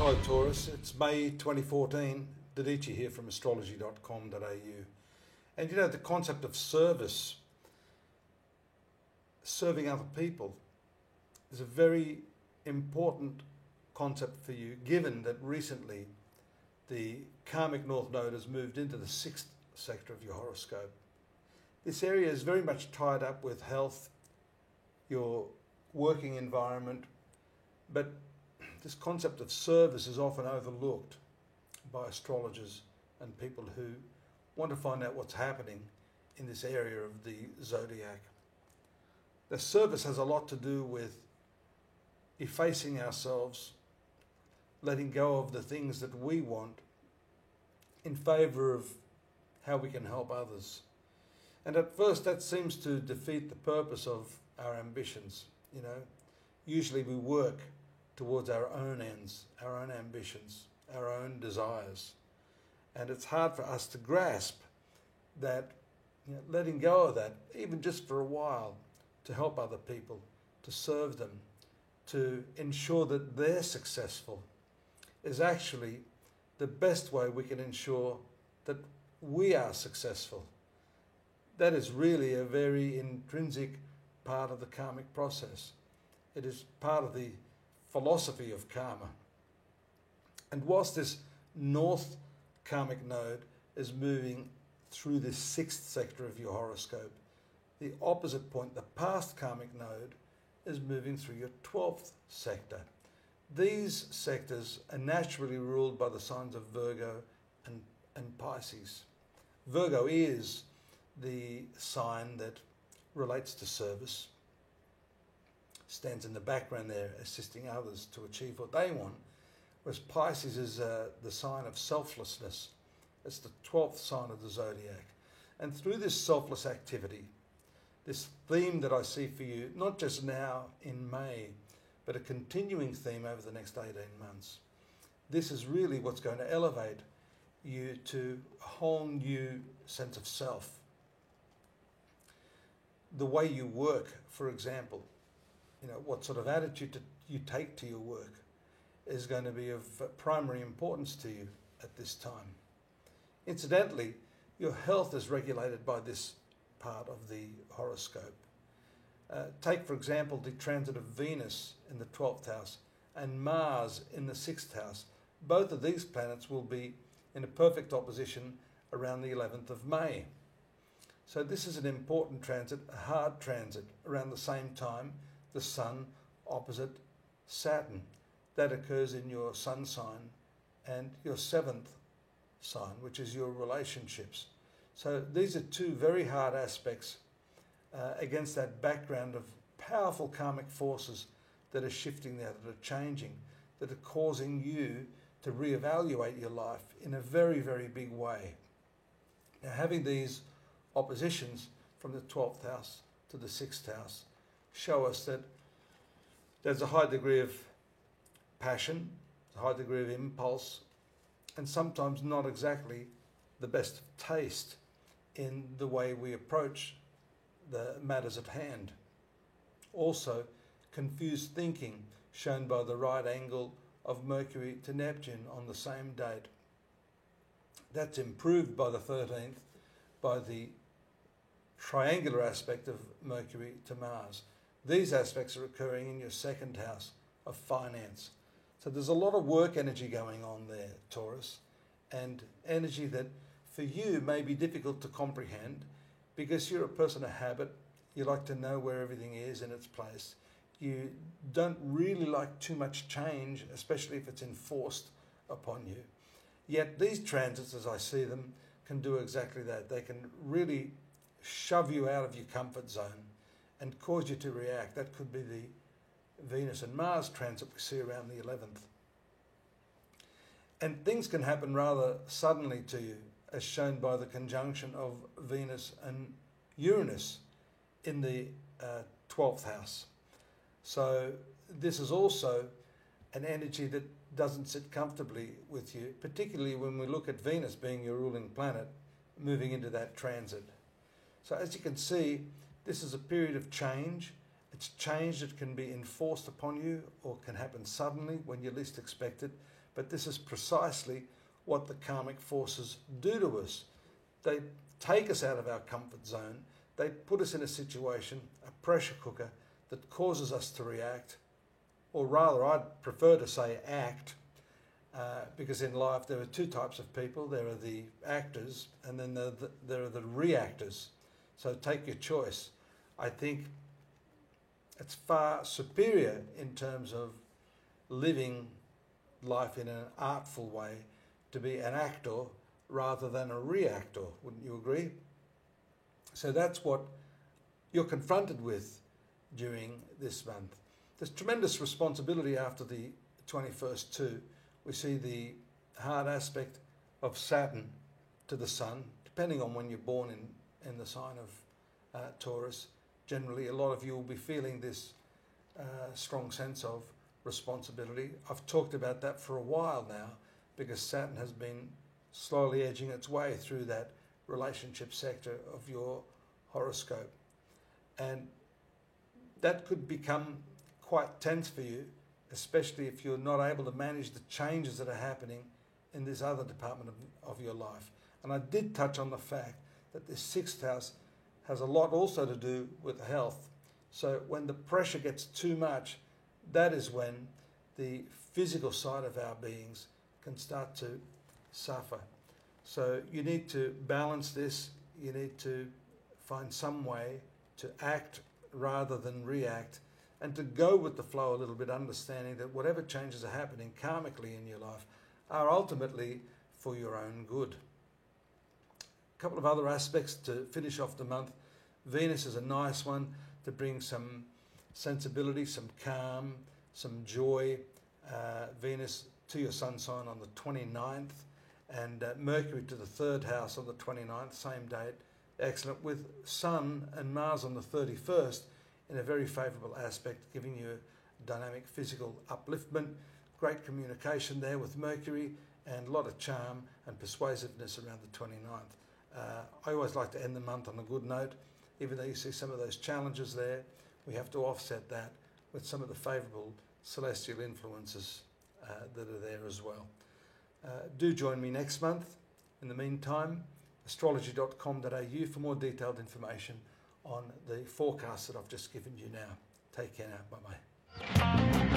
Hello Taurus, it's May 2014, Dadichi here from astrology.com.au. And you know, the concept of service, serving other people, is a very important concept for you, given that recently the karmic North Node has moved into the 6th sector of your horoscope. This area is very much tied up with health, your working environment, but this concept of service is often overlooked by astrologers and people who want to find out what's happening in this area of the zodiac. The service has a lot to do with effacing ourselves, letting go of the things that we want in favour of how we can help others. And at first that seems to defeat the purpose of our ambitions. You know, usually we work towards our own ends, our own ambitions, our own desires. And it's hard for us to grasp that, you know, letting go of that, even just for a while, to help other people, to serve them, to ensure that they're successful, is actually the best way we can ensure that we are successful. That is really a very intrinsic part of the karmic process. It is part of the philosophy of karma. And whilst this North karmic node is moving through the 6th sector of your horoscope, the opposite point, the past karmic node, is moving through your 12th sector. These sectors are naturally ruled by the signs of Virgo and Pisces. Virgo is the sign that relates to service, stands in the background there assisting others to achieve what they want, whereas Pisces is the sign of selflessness. It's the 12th sign of the zodiac. And through this selfless activity, this theme that I see for you, not just now in May, but a continuing theme over the next 18 months, this is really what's going to elevate you to a whole new sense of self. The way you work, for example, you know, what sort of attitude you take to your work is going to be of primary importance to you at this time. Incidentally, your health is regulated by this part of the horoscope. Take, for example, the transit of Venus in the 12th house and Mars in the 6th house. Both of these planets will be in a perfect opposition around the 11th of May. So this is an important transit, a hard transit, around the same time the Sun opposite Saturn. That occurs in your Sun sign and your 7th sign, which is your relationships. So these are two very hard aspects against that background of powerful karmic forces that are shifting there, that are changing, that are causing you to reevaluate your life in a very, very big way. Now, having these oppositions from the 12th house to the 6th house show us that there's a high degree of passion, a high degree of impulse, and sometimes not exactly the best of taste in the way we approach the matters at hand. Also, confused thinking shown by the right angle of Mercury to Neptune on the same date. That's improved by the 13th by the triangular aspect of Mercury to Mars. These aspects are occurring in your 2nd house of finance. So there's a lot of work energy going on there, Taurus, and energy that for you may be difficult to comprehend because you're a person of habit. You like to know where everything is in its place. You don't really like too much change, especially if it's enforced upon you. Yet these transits, as I see them, can do exactly that. They can really shove you out of your comfort zone and cause you to react. That could be the Venus and Mars transit we see around the 11th. And things can happen rather suddenly to you, as shown by the conjunction of Venus and Uranus in the 12th house. So this is also an energy that doesn't sit comfortably with you, particularly when we look at Venus being your ruling planet, moving into that transit. So as you can see, this is a period of change. It's change that can be enforced upon you or can happen suddenly when you least expect it. But this is precisely what the karmic forces do to us. They take us out of our comfort zone. They put us in a situation, a pressure cooker, that causes us to react, or rather I'd prefer to say act, because in life there are two types of people. There are the actors and then there are the reactors. So take your choice. I think it's far superior in terms of living life in an artful way to be an actor rather than a reactor. Wouldn't you agree? So that's what you're confronted with during this month. There's tremendous responsibility after the 21st too. We see the hard aspect of Saturn to the Sun, depending on when you're born in the sign of Taurus. Generally, a lot of you will be feeling this strong sense of responsibility. I've talked about that for a while now, because Saturn has been slowly edging its way through that relationship sector of your horoscope. And that could become quite tense for you, especially if you're not able to manage the changes that are happening in this other department of your life. And I did touch on the fact that this sixth house has a lot also to do with health. So when the pressure gets too much, that is when the physical side of our beings can start to suffer. So you need to balance this. You need to find some way to act rather than react, and to go with the flow a little bit, understanding that whatever changes are happening karmically in your life are ultimately for your own good. A couple of other aspects to finish off the month. Venus is a nice one to bring some sensibility, some calm, some joy. Venus to your sun sign on the 29th, and Mercury to the third house on the 29th, same date. Excellent, with Sun and Mars on the 31st in a very favourable aspect, giving you a dynamic physical upliftment, great communication there with Mercury, and a lot of charm and persuasiveness around the 29th. I always like to end the month on a good note. Even though you see some of those challenges there, we have to offset that with some of the favourable celestial influences that are there as well. Do join me next month. In the meantime, astrology.com.au for more detailed information on the forecast that I've just given you now. Take care now. Bye-bye.